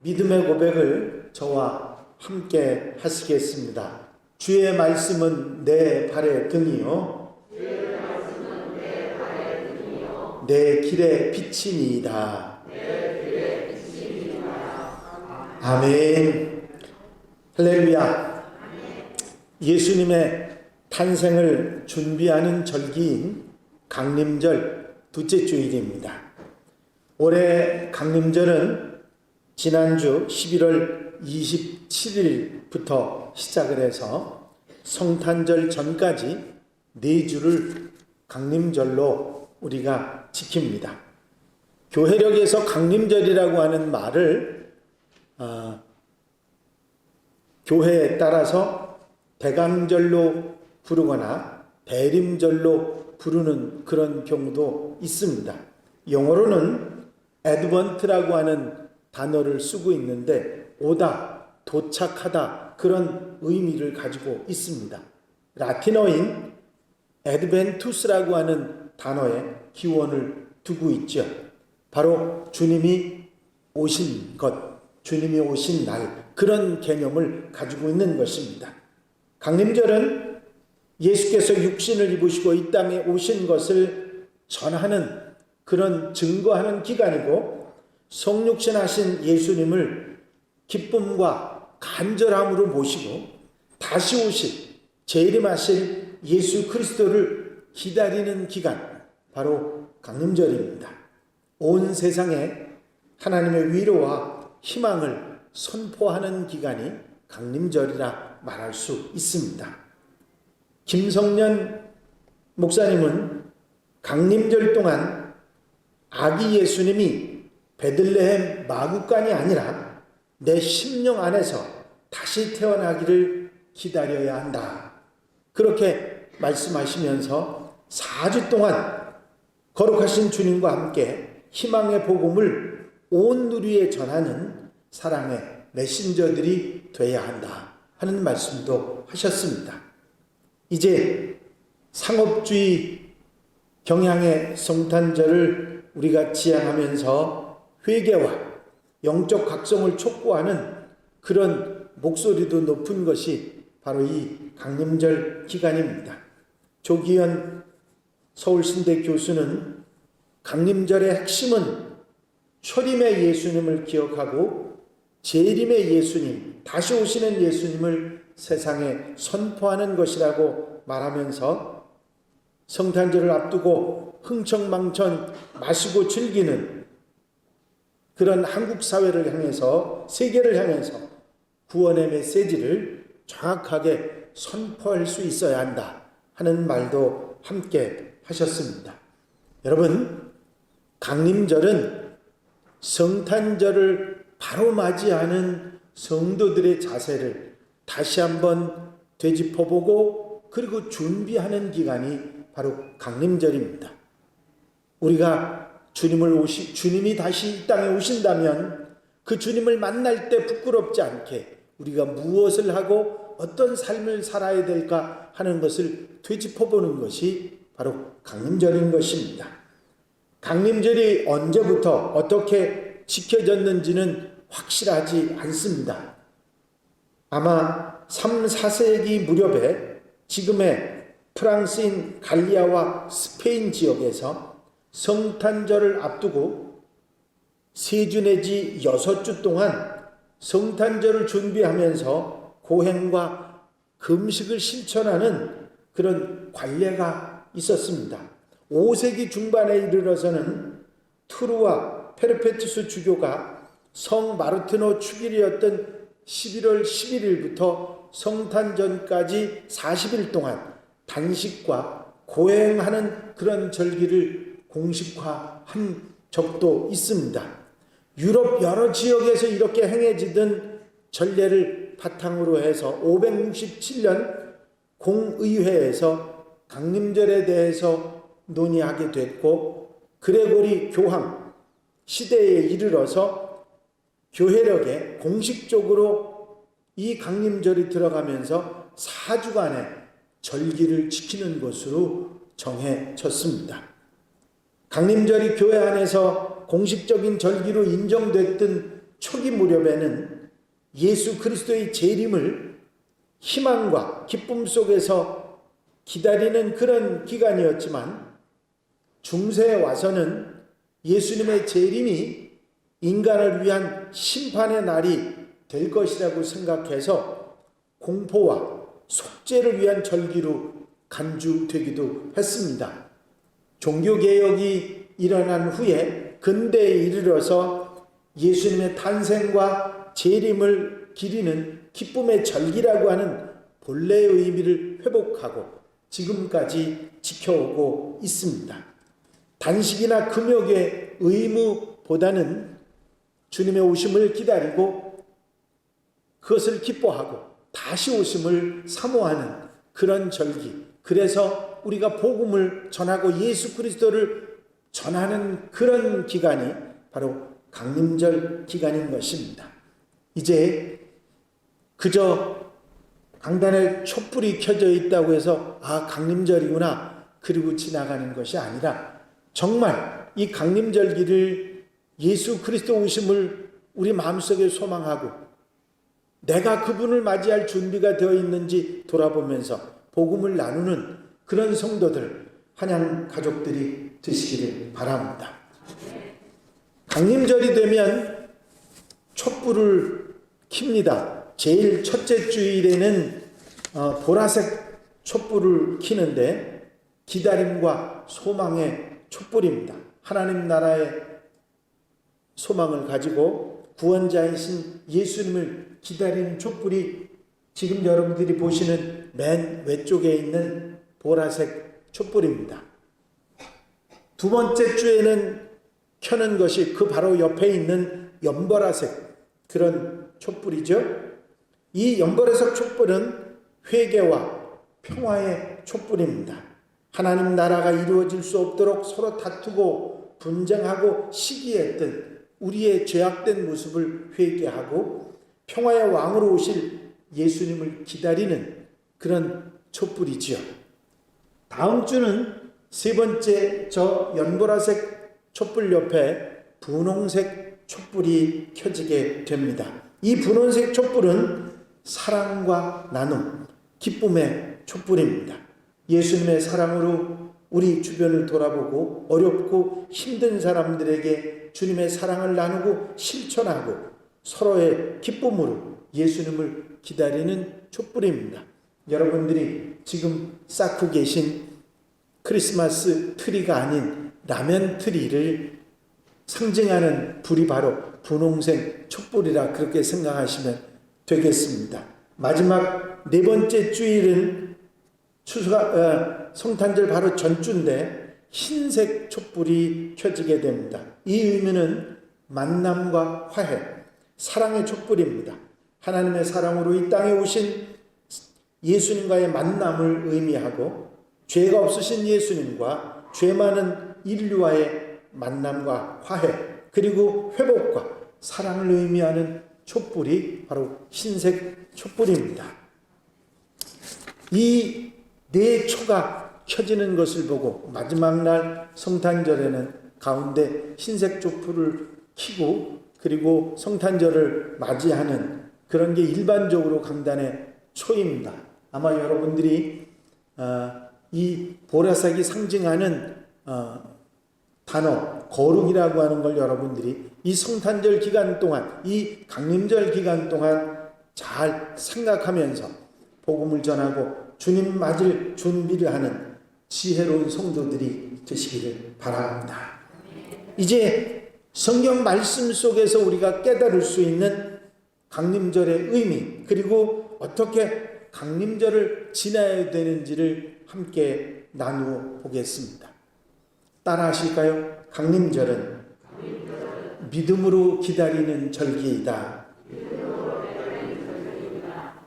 믿음의 고백을 저와 함께 하시겠습니다. 주의 말씀은 내 발의 등이요 내 길의 빛이니이다. 아멘. 할렐루야. 예수님의 탄생을 준비하는 절기인 강림절 둘째 주일입니다. 올해 강림절은 지난주 11월 27일부터 시작을 해서 성탄절 전까지 4주를 강림절로 우리가 지킵니다. 교회력에서 강림절이라고 하는 말을 교회에 따라서 대강절로 부르거나 대림절로 부르는 그런 경우도 있습니다. 영어로는 advent라고 하는 단어를 쓰고 있는데 오다, 도착하다 그런 의미를 가지고 있습니다. 라틴어인 adventus라고 하는 단어에 기원을 두고 있죠. 바로 주님이 오신 것, 주님이 오신 날 그런 개념을 가지고 있는 것입니다. 강림절은 예수께서 육신을 입으시고 이 땅에 오신 것을 전하는 그런 증거하는 기간이고 성육신 하신 예수님을 기쁨과 간절함으로 모시고 다시 오실 재림하실 예수 그리스도를 기다리는 기간, 바로 강림절입니다. 온 세상에 하나님의 위로와 희망을 선포하는 기간이 강림절이라 말할 수 있습니다. 김성년 목사님은 강림절 동안 아기 예수님이 베들레헴 마구간이 아니라 내 심령 안에서 다시 태어나기를 기다려야 한다. 그렇게 말씀하시면서 4주 동안 거룩하신 주님과 함께 희망의 복음을 온 누리에 전하는 사랑의 메신저들이 되어야 한다 하는 말씀도 하셨습니다. 이제 상업주의 경향의 성탄절을 우리가 지향하면서 회개와 영적 각성을 촉구하는 그런 목소리도 높은 것이 바로 이 강림절 기간입니다. 조기현 서울신대 교수는 강림절의 핵심은 초림의 예수님을 기억하고 재림의 예수님, 다시 오시는 예수님을 세상에 선포하는 것이라고 말하면서 성탄절을 앞두고 흥청망청 마시고 즐기는 그런 한국 사회를 향해서, 세계를 향해서 구원의 메시지를 정확하게 선포할 수 있어야 한다 하는 말도 함께 하셨습니다. 여러분, 강림절은 성탄절을 바로 맞이하는 성도들의 자세를 다시 한번 되짚어보고 그리고 준비하는 기간이 바로 강림절입니다. 우리가 주님이 다시 이 땅에 오신다면 그 주님을 만날 때 부끄럽지 않게 우리가 무엇을 하고 어떤 삶을 살아야 될까 하는 것을 되짚어보는 것이 바로 강림절인 것입니다. 강림절이 언제부터 어떻게 지켜졌는지는 확실하지 않습니다. 아마 3, 4세기 무렵에 지금의 프랑스인 갈리아와 스페인 지역에서 성탄절을 앞두고 3주 내지 6주 동안 성탄절을 준비하면서 고행과 금식을 실천하는 그런 관례가 있었습니다. 5세기 중반에 이르러서는 투르와 페르페투스 주교가 성 마르티노 축일이었던 11월 11일부터 성탄전까지 40일 동안 단식과 고행하는 그런 절기를 공식화한 적도 있습니다. 유럽 여러 지역에서 이렇게 행해지던 전례를 바탕으로 해서 567년 공의회에서 강림절에 대해서 논의하게 됐고 그레고리 교황 시대에 이르러서 교회력에 공식적으로 이 강림절이 들어가면서 4주간의 절기를 지키는 것으로 정해졌습니다. 강림절이 교회 안에서 공식적인 절기로 인정됐던 초기 무렵에는 예수 그리스도의 재림을 희망과 기쁨 속에서 기다리는 그런 기간이었지만, 중세에 와서는 예수님의 재림이 인간을 위한 심판의 날이 될 것이라고 생각해서 공포와 속죄를 위한 절기로 간주되기도 했습니다. 종교개혁이 일어난 후에 근대에 이르러서 예수님의 탄생과 재림을 기리는 기쁨의 절기라고 하는 본래의 의미를 회복하고 지금까지 지켜오고 있습니다. 단식이나 금욕의 의무보다는 주님의 오심을 기다리고 그것을 기뻐하고 다시 오심을 사모하는 그런 절기, 그래서 우리가 복음을 전하고 예수 그리스도를 전하는 그런 기간이 바로 강림절 기간인 것입니다. 이제 그저 강단에 촛불이 켜져 있다고 해서 강림절이구나 그리고 지나가는 것이 아니라, 정말 이 강림절기를 예수 그리스도 오심을 우리 마음속에 소망하고 내가 그분을 맞이할 준비가 되어 있는지 돌아보면서 복음을 나누는 그런 성도들, 한양 가족들이 되시기를 바랍니다. 강림절이 되면 촛불을 킵니다. 제일 첫째 주일에는 보라색 촛불을 켜는데 기다림과 소망의 촛불입니다. 하나님 나라의 소망을 가지고 구원자이신 예수님을 기다리는 촛불이 지금 여러분들이 보시는 맨 외쪽에 있는 보라색 촛불입니다. 두 번째 주에는 켜는 것이 그 바로 옆에 있는 연보라색 그런 촛불이죠. 이 연보라색 촛불은 회개와 평화의 촛불입니다. 하나님 나라가 이루어질 수 없도록 서로 다투고 분쟁하고 시기했던 우리의 죄악된 모습을 회개하고 평화의 왕으로 오실 예수님을 기다리는 그런 촛불이지요. 다음 주는 세 번째 저 연보라색 촛불 옆에 분홍색 촛불이 켜지게 됩니다. 이 분홍색 촛불은 사랑과 나눔, 기쁨의 촛불입니다. 예수님의 사랑으로 우리 주변을 돌아보고 어렵고 힘든 사람들에게 주님의 사랑을 나누고 실천하고 서로의 기쁨으로 예수님을 기다리는 촛불입니다. 여러분들이 지금 쌓고 계신 크리스마스 트리가 아닌 라면 트리를 상징하는 불이 바로 분홍색 촛불이라 그렇게 생각하시면 되겠습니다. 마지막 네 번째 주일은 성탄절 바로 전주인데 흰색 촛불이 켜지게 됩니다. 이 의미는 만남과 화해, 사랑의 촛불입니다. 하나님의 사랑으로 이 땅에 오신 예수님과의 만남을 의미하고 죄가 없으신 예수님과 죄 많은 인류와의 만남과 화해, 그리고 회복과 사랑을 의미하는 촛불이 바로 흰색 촛불입니다. 이 네 초가 켜지는 것을 보고 마지막 날 성탄절에는 가운데 흰색 촛불을 켜고 그리고 성탄절을 맞이하는 그런 게 일반적으로 강단의 초입니다. 아마 여러분들이 이 보라색이 상징하는 단어 거룩이라고 하는 걸 여러분들이 이 성탄절 기간 동안, 이 강림절 기간 동안 잘 생각하면서 복음을 전하고 주님 맞을 준비를 하는 지혜로운 성도들이 되시기를 바랍니다. 이제 성경 말씀 속에서 우리가 깨달을 수 있는 강림절의 의미, 그리고 어떻게 강림절을 지나야 되는지를 함께 나누어 보겠습니다. 따라 하실까요? 강림절은 믿음으로 기다리는 절기이다.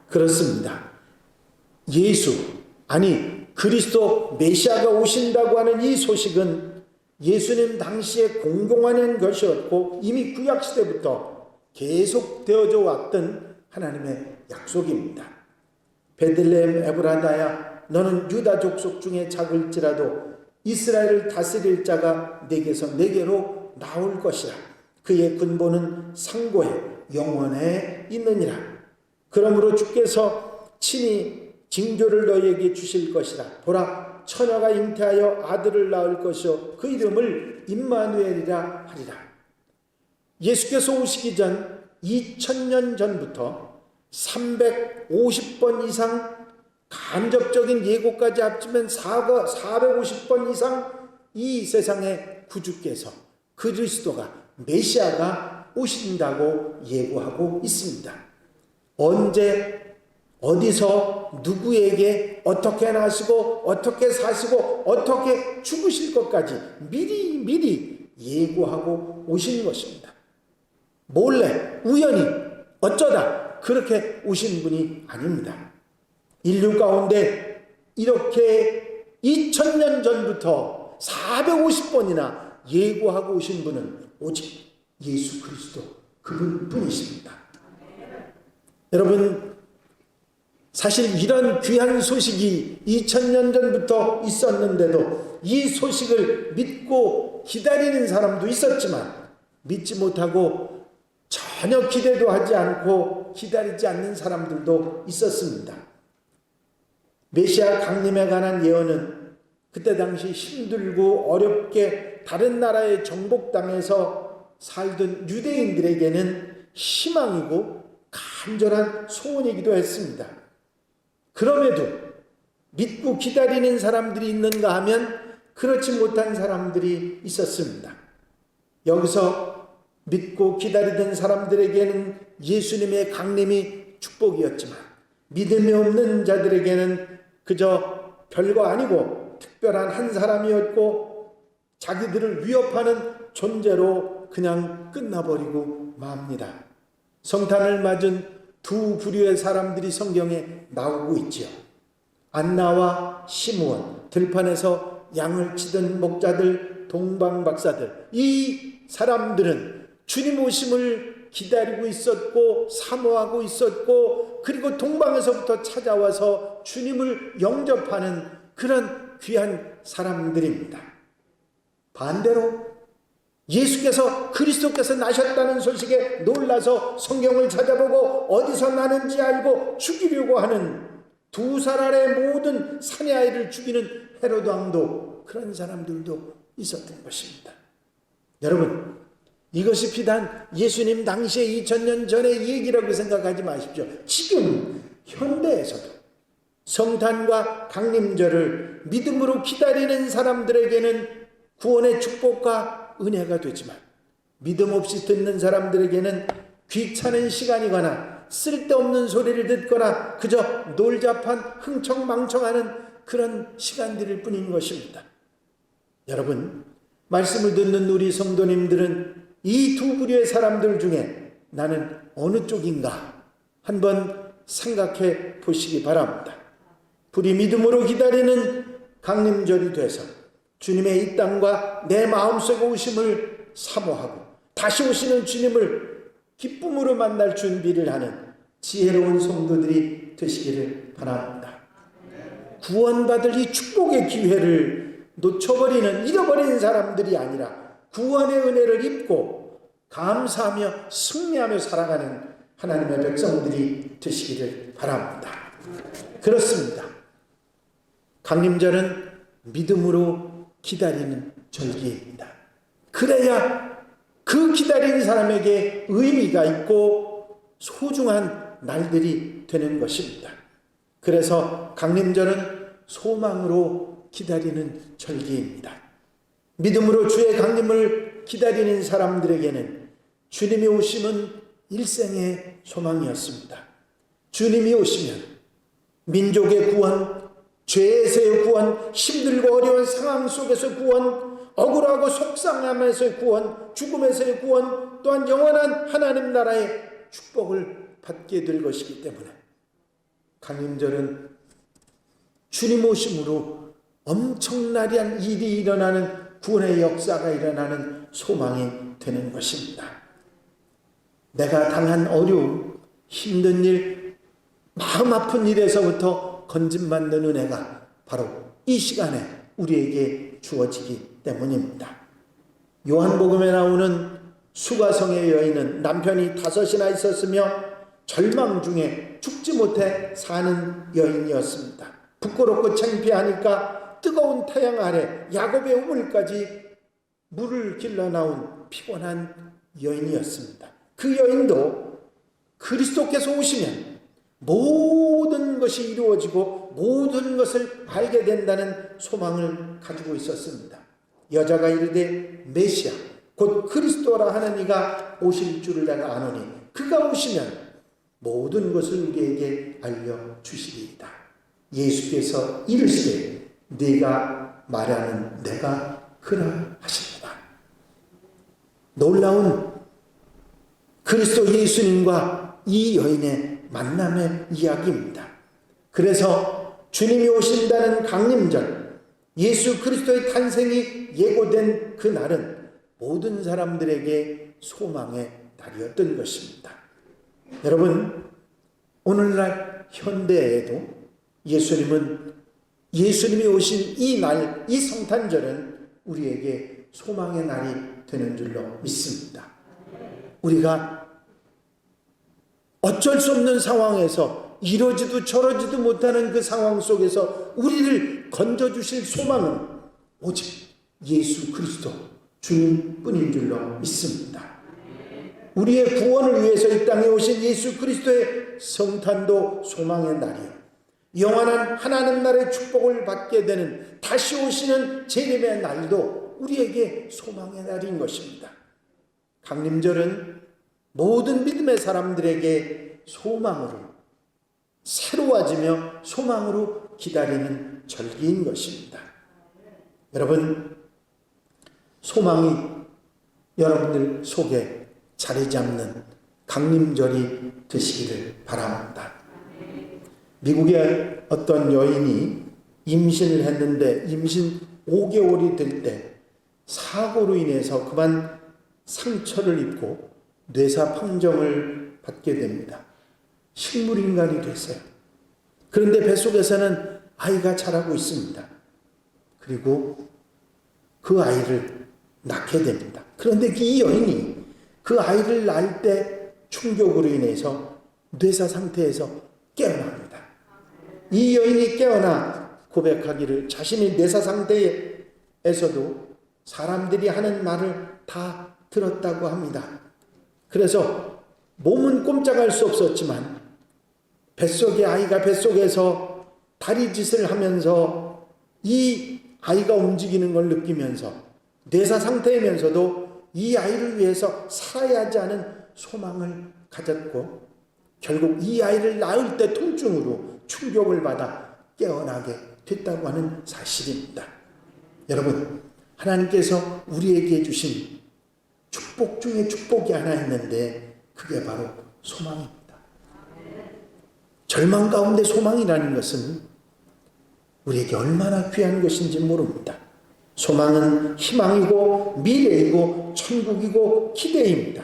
그렇습니다. 그리스도 메시아가 오신다고 하는 이 소식은 예수님 당시에 공공하는 것이었고 이미 구약시대부터 계속 되어져 왔던 하나님의 약속입니다. 베들레헴 에브라다야, 너는 유다 족속 중에 작을지라도 이스라엘을 다스릴 자가 내게서 내게로 나올 것이라. 그의 근본은 상고에 영원에 있느니라. 그러므로 주께서 친히 징조를 너희에게 주실 것이라. 보라, 처녀가 잉태하여 아들을 낳을 것이요 그 이름을 임마누엘이라 하리라. 예수께서 오시기 전 2000년 전부터 350번 이상, 간접적인 예고까지 합치면 450번 이상 이 세상의 구주께서, 그리스도가, 메시아가 오신다고 예고하고 있습니다. 언제, 어디서, 누구에게, 어떻게 나시고, 어떻게 사시고, 어떻게 죽으실 것까지 미리 예고하고 오신 것입니다. 몰래, 우연히, 어쩌다 그렇게 오신 분이 아닙니다. 인류 가운데 이렇게 2000년 전부터 450번이나 예고하고 오신 분은 오직 예수 그리스도 그분뿐이십니다. 여러분, 사실 이런 귀한 소식이 2000년 전부터 있었는데도 이 소식을 믿고 기다리는 사람도 있었지만 믿지 못하고 전혀 기대도 하지 않고 기다리지 않는 사람들도 있었습니다. 메시아 강림에 관한 예언은 그때 당시 힘들고 어렵게 다른 나라의 정복당에서 살던 유대인들에게는 희망이고 간절한 소원이기도 했습니다. 그럼에도 믿고 기다리는 사람들이 있는가 하면 그렇지 못한 사람들이 있었습니다. 여기서 믿고 기다리던 사람들에게는 예수님의 강림이 축복이었지만 믿음이 없는 자들에게는 그저 별거 아니고 특별한 한 사람이었고 자기들을 위협하는 존재로 그냥 끝나버리고 맙니다. 성탄을 맞은 두 부류의 사람들이 성경에 나오고 있지요. 안나와 시므온, 들판에서 양을 치던 목자들, 동방박사들. 이 사람들은 주님 오심을 기다리고 있었고 사모하고 있었고, 그리고 동방에서부터 찾아와서 주님을 영접하는 그런 귀한 사람들입니다. 반대로 예수께서, 그리스도께서 나셨다는 소식에 놀라서 성경을 찾아보고 어디서 나는지 알고 죽이려고 하는 두 살 아래 모든 사내 아이를 죽이는 헤로드 왕도, 그런 사람들도 있었던 것입니다. 여러분, 이것이 비단 예수님 당시에 2000년 전의 얘기라고 생각하지 마십시오. 지금 현대에서도 성탄과 강림절을 믿음으로 기다리는 사람들에게는 구원의 축복과 은혜가 되지만, 믿음 없이 듣는 사람들에게는 귀찮은 시간이거나 쓸데없는 소리를 듣거나 그저 놀잡한 흥청망청하는 그런 시간들일 뿐인 것입니다. 여러분, 말씀을 듣는 우리 성도님들은 이 두 부류의 사람들 중에 나는 어느 쪽인가 한번 생각해 보시기 바랍니다. 불이 믿음으로 기다리는 강림절이 돼서 주님의 이 땅과 내 마음속에 오심을 사모하고 다시 오시는 주님을 기쁨으로 만날 준비를 하는 지혜로운 성도들이 되시기를 바랍니다. 구원받을 이 축복의 기회를 놓쳐버리는, 잃어버리는 사람들이 아니라 구원의 은혜를 입고 감사하며 승리하며 살아가는 하나님의 백성들이 되시기를 바랍니다. 그렇습니다. 강림절은 믿음으로 기다리는 절기입니다. 그래야 그 기다리는 사람에게 의미가 있고 소중한 날들이 되는 것입니다. 그래서 강림절은 소망으로 기다리는 절기입니다. 믿음으로 주의 강림을 기다리는 사람들에게는 주님이 오심은 일생의 소망이었습니다. 주님이 오시면 민족의 구원, 죄에서의 구원, 힘들고 어려운 상황 속에서 구원, 억울하고 속상함에서의 구원, 죽음에서의 구원, 또한 영원한 하나님 나라의 축복을 받게 될 것이기 때문에 강림절은 주님 오심으로 엄청나리한 일이 일어나는, 구원의 역사가 일어나는 소망이 되는 것입니다. 내가 당한 어려움, 힘든 일, 마음 아픈 일에서부터 건짐받는 은혜가 바로 이 시간에 우리에게 주어지기 때문입니다. 요한복음에 나오는 수가성의 여인은 남편이 5이나 있었으며 절망 중에 죽지 못해 사는 여인이었습니다. 부끄럽고 창피하니까 뜨거운 태양 아래 야곱의 우물까지 물을 길러 나온 피곤한 여인이었습니다. 그 여인도 그리스도께서 오시면 모든 것이 이루어지고 모든 것을 알게 된다는 소망을 가지고 있었습니다. 여자가 이르되 메시아 곧 그리스도라 하는 이가 오실 줄을 내가 아노니 그가 오시면 모든 것을 우리에게 알려주시리이다. 예수께서 이르시되 네가 말하는 내가 그라 하십니다. 놀라운 그리스도 예수님과 이 여인의 만남의 이야기입니다. 그래서 주님이 오신다는 강림절, 예수 그리스도의 탄생이 예고된 그 날은 모든 사람들에게 소망의 날이었던 것입니다. 여러분, 오늘날 현대에도 예수님이 오신 이 날, 이 성탄절은 우리에게 소망의 날이 되는 줄로 믿습니다. 우리가 어쩔 수 없는 상황에서 이러지도 저러지도 못하는 그 상황 속에서 우리를 건져주실 소망은 오직 예수 그리스도 주님뿐인 줄로 믿습니다. 우리의 구원을 위해서 이 땅에 오신 예수 그리스도의 성탄도 소망의 날이요, 영원한 하나님 나라의 축복을 받게 되는 다시 오시는 재림의 날도 우리에게 소망의 날인 것입니다. 강림절은 모든 믿음의 사람들에게 소망으로 새로워지며 소망으로 기다리는 절기인 것입니다. 여러분, 소망이 여러분들 속에 자리 잡는 강림절이 되시기를 바랍니다. 미국의 어떤 여인이 임신을 했는데 임신 5개월이 될 때 사고로 인해서 그만 상처를 입고 뇌사 판정을 받게 됩니다. 식물인간이 됐어요. 그런데 뱃속에서는 아이가 자라고 있습니다. 그리고 그 아이를 낳게 됩니다. 그런데 이 여인이 그 아이를 낳을 때 충격으로 인해서 뇌사 상태에서 깨어납니다. 이 여인이 깨어나 고백하기를 자신이 뇌사 상태에서도 사람들이 하는 말을 다 들었다고 합니다. 그래서 몸은 꼼짝할 수 없었지만 뱃속의 아이가 뱃속에서 다리짓을 하면서 이 아이가 움직이는 걸 느끼면서 뇌사 상태이면서도 이 아이를 위해서 살아야 하지 않은 소망을 가졌고 결국 이 아이를 낳을 때 통증으로 충격을 받아 깨어나게 됐다고 하는 사실입니다. 여러분, 하나님께서 우리에게 주신 축복 중에 축복이 하나 있는데 그게 바로 소망입니다. 절망 가운데 소망이라는 것은 우리에게 얼마나 귀한 것인지 모릅니다. 소망은 희망이고 미래이고 천국이고 기대입니다.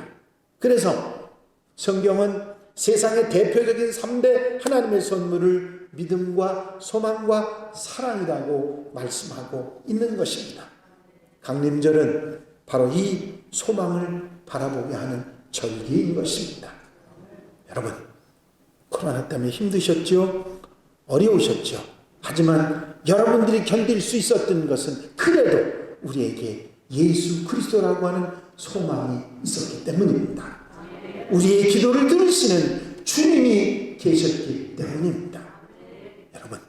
그래서 성경은 세상의 대표적인 3대 하나님의 선물을 믿음과 소망과 사랑이라고 말씀하고 있는 것입니다. 강림절은 바로 이 소망을 바라보게 하는 절기인 것입니다. 여러분, 코로나 때문에 힘드셨죠? 어려우셨죠? 하지만 여러분들이 견딜 수 있었던 것은 그래도 우리에게 예수 그리스도라고 하는 소망이 있었기 때문입니다. 우리의 기도를 들으시는 주님이 계셨기 때문입니다. 여러분,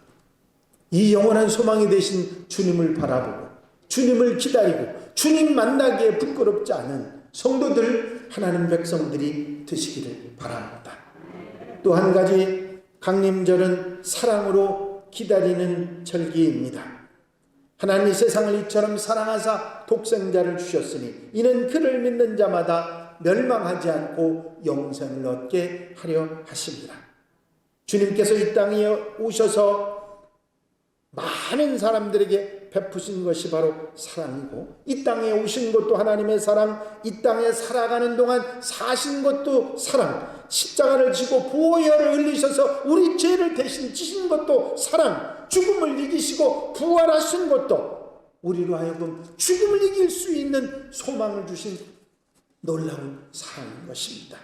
이 영원한 소망이 되신 주님을 바라보고 주님을 기다리고 주님 만나기에 부끄럽지 않은 성도들, 하나님 백성들이 되시기를 바랍니다. 또 한 가지, 강림절은 사랑으로 기다리는 절기입니다. 하나님이 세상을 이처럼 사랑하사 독생자를 주셨으니 이는 그를 믿는 자마다 멸망하지 않고 영생을 얻게 하려 하십니다. 주님께서 이 땅에 오셔서 많은 사람들에게 베푸신 것이 바로 사랑이고, 이 땅에 오신 것도 하나님의 사랑, 이 땅에 살아가는 동안 사신 것도 사랑, 십자가를 지고 보혈을 흘리셔서 우리 죄를 대신 지신 것도 사랑, 죽음을 이기시고 부활하신 것도 우리로 하여금 죽음을 이길 수 있는 소망을 주신 놀라운 사랑인 것입니다.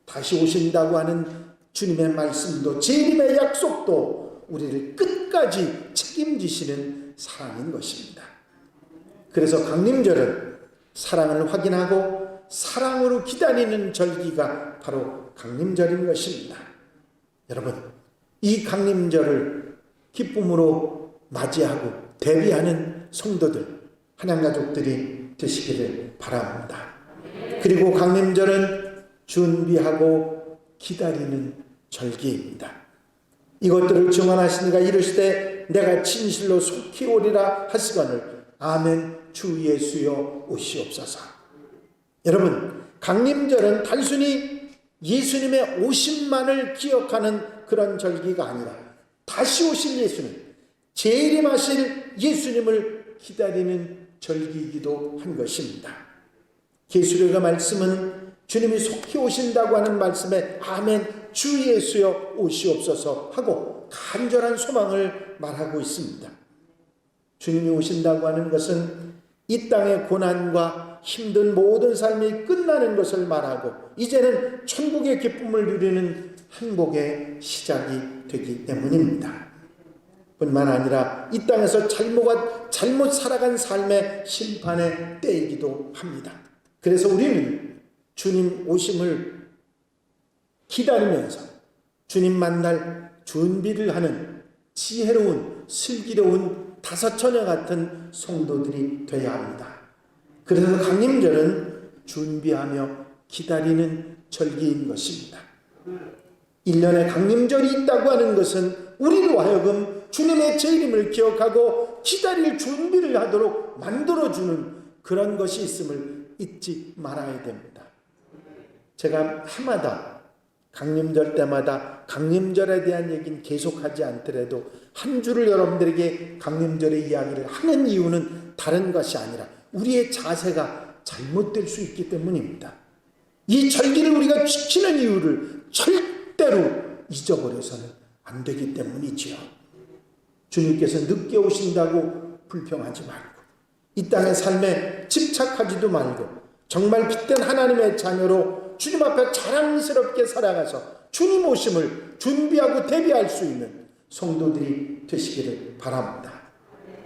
다시 오신다고 하는 주님의 말씀도 재림의 약속도 우리를 끝까지 책임지시는 사랑인 것입니다. 그래서 강림절은 사랑을 확인하고 사랑으로 기다리는 절기가 바로 강림절인 것입니다. 여러분, 이 강림절을 기쁨으로 맞이하고 대비하는 성도들, 하나님가족들이 되시기를 바랍니다. 그리고 강림절은 준비하고 기다리는 절기입니다. 이것들을 증언하시니가 이르시되 내가 진실로 속히 오리라 하시거늘 아멘 주 예수여 오시옵소서. 여러분, 강림절은 단순히 예수님의 오심만을 기억하는 그런 절기가 아니라 다시 오실 예수님, 재림하실 예수님을 기다리는 절기이기도 한 것입니다. 계시록의 말씀은 주님이 속히 오신다고 하는 말씀에 아멘 주 예수여 오시옵소서 하고 간절한 소망을 말하고 있습니다. 주님이 오신다고 하는 것은 이 땅의 고난과 힘든 모든 삶이 끝나는 것을 말하고 이제는 천국의 기쁨을 누리는 행복의 시작이 되기 때문입니다. 뿐만 아니라 이 땅에서 잘못 살아간 삶의 심판의 때이기도 합니다. 그래서 우리는 주님 오심을 기다리면서 주님 만날 준비를 하는 지혜로운 슬기로운 다섯처녀 같은 성도들이 되어야 합니다. 그래서 강림절은 준비하며 기다리는 절기인 것입니다. 1년에 강림절이 있다고 하는 것은 우리로 하여금 주님의 재림을 기억하고 기다릴 준비를 하도록 만들어주는 그런 것이 있음을 잊지 말아야 됩니다. 제가 해마다 강림절 때마다 강림절에 대한 얘기는 계속하지 않더라도 한 주를 여러분들에게 강림절의 이야기를 하는 이유는 다른 것이 아니라 우리의 자세가 잘못될 수 있기 때문입니다. 이 절기를 우리가 지키는 이유를 절대로 잊어버려서는 안 되기 때문이지요. 주님께서 늦게 오신다고 불평하지 말고 이 땅의 삶에 집착하지도 말고 정말 빛된 하나님의 자녀로 주님 앞에 자랑스럽게 살아가서 주님 오심을 준비하고 대비할 수 있는 성도들이 되시기를 바랍니다.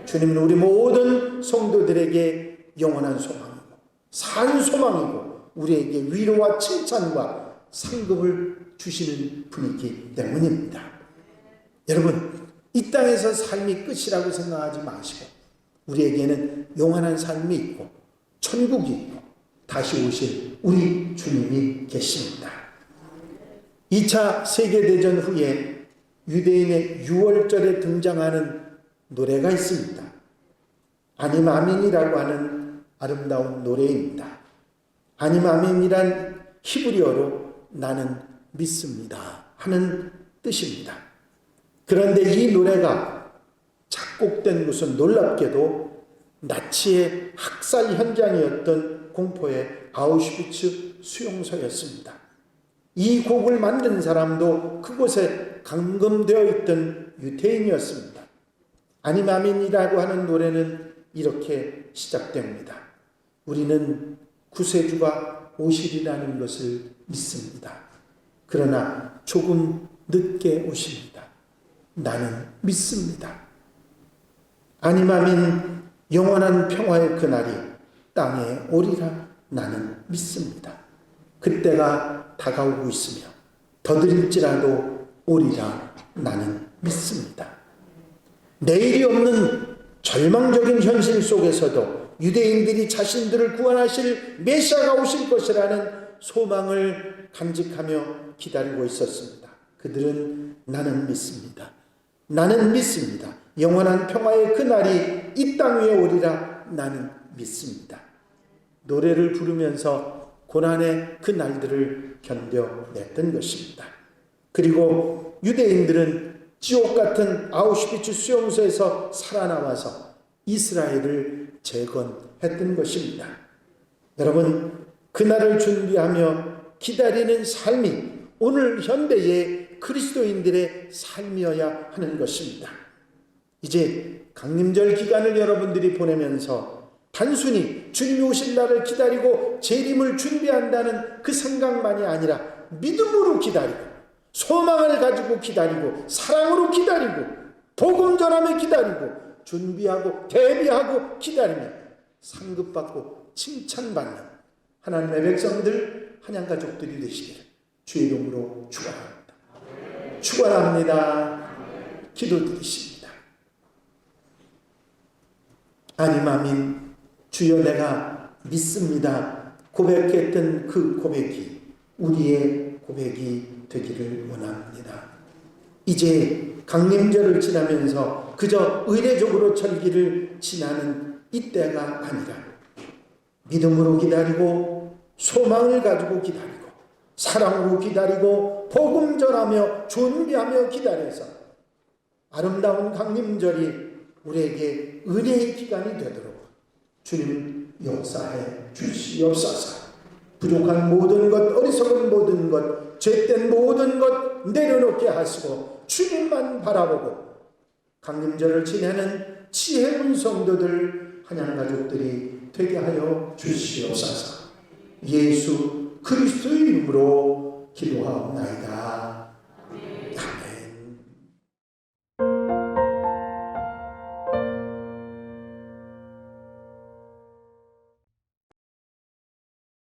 주님은 우리 모든 성도들에게 영원한 소망이고 산 소망이고 우리에게 위로와 칭찬과 상급을 주시는 분이기 때문입니다. 여러분, 이 땅에서 삶이 끝이라고 생각하지 마시고 우리에게는 영원한 삶이 있고 천국이 있고 다시 오실 우리 주님이 계십니다. 2차 세계대전 후에 유대인의 6월절에 등장하는 노래가 있습니다. 아님 아멘이라고 하는 아름다운 노래입니다. 아님 아멘이란 히브리어로 나는 믿습니다 하는 뜻입니다. 그런데 이 노래가 작곡된 것은 놀랍게도 나치의 학살 현장이었던 공포의 아우슈비츠 수용소였습니다. 이 곡을 만든 사람도 그곳에 감금되어 있던 유태인이었습니다. 아님 아멘이라고 하는 노래는 이렇게 시작됩니다. 우리는 구세주가 오시리라는 것을 믿습니다. 그러나 조금 늦게 오십니다. 나는 믿습니다. 아님 아멘 영원한 평화의 그날이 땅에 오리라 나는 믿습니다. 그때가 다가오고 있으며 더딜지라도 오리라 나는 믿습니다. 내일이 없는 절망적인 현실 속에서도 유대인들이 자신들을 구원하실 메시아가 오실 것이라는 소망을 간직하며 기다리고 있었습니다. 그들은 나는 믿습니다. 나는 믿습니다. 영원한 평화의 그날이 이 땅 위에 오리라 나는 믿습니다. 노래를 부르면서 고난의 그 날들을 견뎌냈던 것입니다. 그리고 유대인들은 지옥 같은 아우슈비츠 수용소에서 살아남아서 이스라엘을 재건했던 것입니다. 여러분, 그날을 준비하며 기다리는 삶이 오늘 현대의 그리스도인들의 삶이어야 하는 것입니다. 이제 강림절 기간을 여러분들이 보내면서 단순히 주님이 오실 날을 기다리고 재림을 준비한다는 그 생각만이 아니라 믿음으로 기다리고 소망을 가지고 기다리고 사랑으로 기다리고 복음 전하며 기다리고 준비하고 대비하고 기다리며 상급받고 칭찬받는 하나님의 백성들 한양가족들이 되시기를 주의 이름으로 축원합니다. 축원합니다. 기도드리십니다. 아님 아민 주여 내가 믿습니다 고백했던 그 고백이 우리의 고백이 되기를 원합니다. 이제 강림절을 지나면서 그저 의례적으로 절기를 지나는 이때가 아니라 믿음으로 기다리고 소망을 가지고 기다리고 사랑으로 기다리고 복음 전하며 준비하며 기다려서 아름다운 강림절이 우리에게 은혜의 기간이 되도록 주님 역사해 주시옵소서. 부족한 모든 것, 어리석은 모든 것, 죄된 모든 것 내려놓게 하시고 주님만 바라보고 강림절을 지내는 지혜로운 성도들 한양가족들이 되게 하여 주시옵소서. 예수 그리스도의 이름으로 기도하옵나이다.